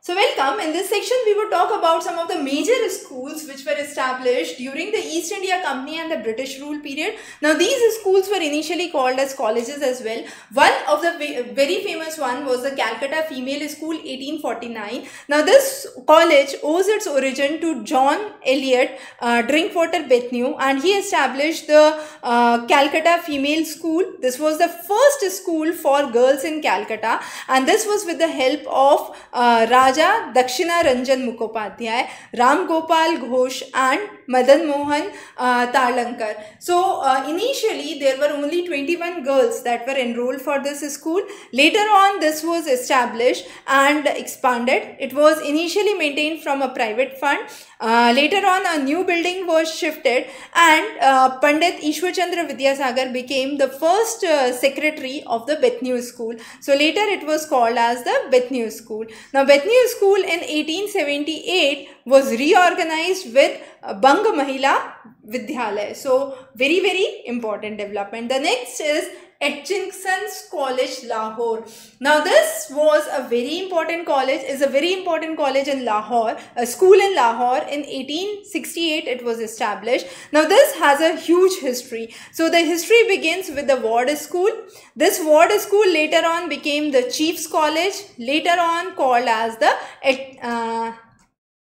So welcome. In this section we will talk about some of the major schools which were established during the East India Company and the British rule period. Now these schools were initially called as colleges as well. One of the very famous one was the Calcutta Female School 1849. Now this college owes its origin to John Eliot Drinkwater Bethune, and he established the Calcutta Female School. This was the first school for girls in Calcutta, and this was with the help of Raja Dakshina Ranjan Mukhopadhyay, Ram Gopal Ghosh and Madan Mohan Tarlankar. So initially there were only 21 girls that were enrolled for this school. Later on this was established and expanded. It was initially maintained from a private fund. Later on a new building was shifted, and Pandit Ishwar Chandra Vidyasagar became the first secretary of the Bethune School. So later it was called as the Bethune School. Now Bethune School in 1878 was reorganized with Bang Mahila Vidyalaya. So very important development. The next is Atchinson's College, Lahore. Now this was a very important college, is a very important college in Lahore, a school in Lahore. In 1868 it was established. Now this has a huge history. So the history begins with the Ward School. This Ward School later on became the Chief's College, later on called as the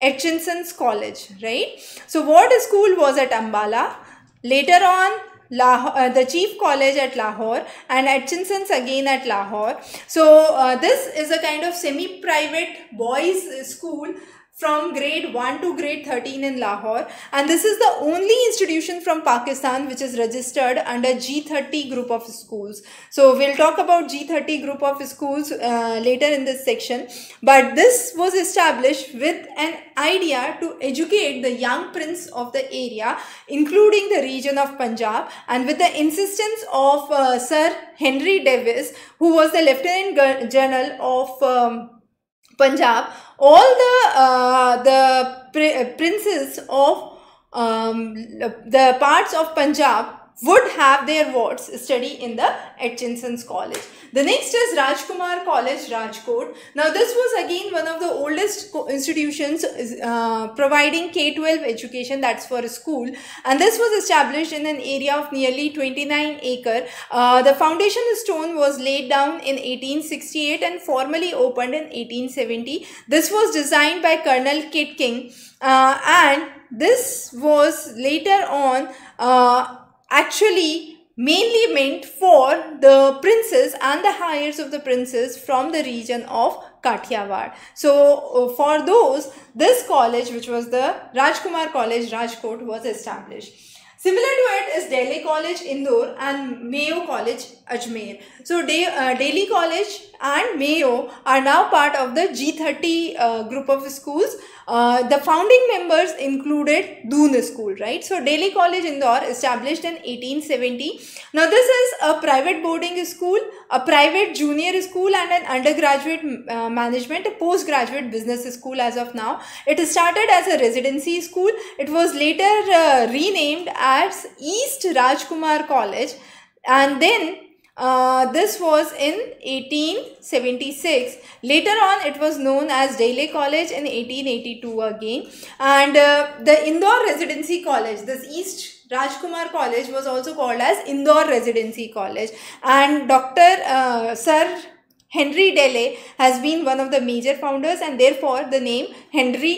Atchinson's College, right? So Ward School was at Ambala. Later on the Chief College at Lahore, and Atchinson's again at Lahore. So this is a kind of semi-private boys school from grade 1 to grade 13 in Lahore, and this is the only institution from Pakistan which is registered under G30 group of schools. So we'll talk about G30 group of schools later in this section, but this was established with an idea to educate the young prince of the area, including the region of Punjab, and with the insistence of Sir Henry Davis, who was the Lieutenant General of Punjab. All the princes of the parts of Punjab would have their wards study in the Atchinson's College. The next is Rajkumar College, Rajkot. Now this was again one of the oldest institutions providing K-12 education, that's for a school, and this was established in an area of nearly 29 acres. The foundation stone was laid down in 1868 and formally opened in 1870. This was designed by Colonel Kit King, and this was later on actually mainly meant for the princes and the heirs of the princes from the region of Kathiawar. So for those, this college, which was the Rajkumar College, Rajkot, was established. Similar to it is Delhi College, Indore, and Mayo College, Ajmer. So Delhi College and Mayo are now part of the G30 group of schools. The founding members included Doon School, right? So Delhi College, Indore, established in 1870. Now this is a private boarding school, a private junior school, and an undergraduate management, a postgraduate business school as of now. It started as a residency school. It was later renamed as East Rajkumar College, and then this was in 1876. Later on it was known as Delhi College in 1882 again, and the Indore Residency College, this East Rajkumar College, was also called as Indore Residency College, and Dr. Sir Henry Delhi has been one of the major founders, and therefore the name Henry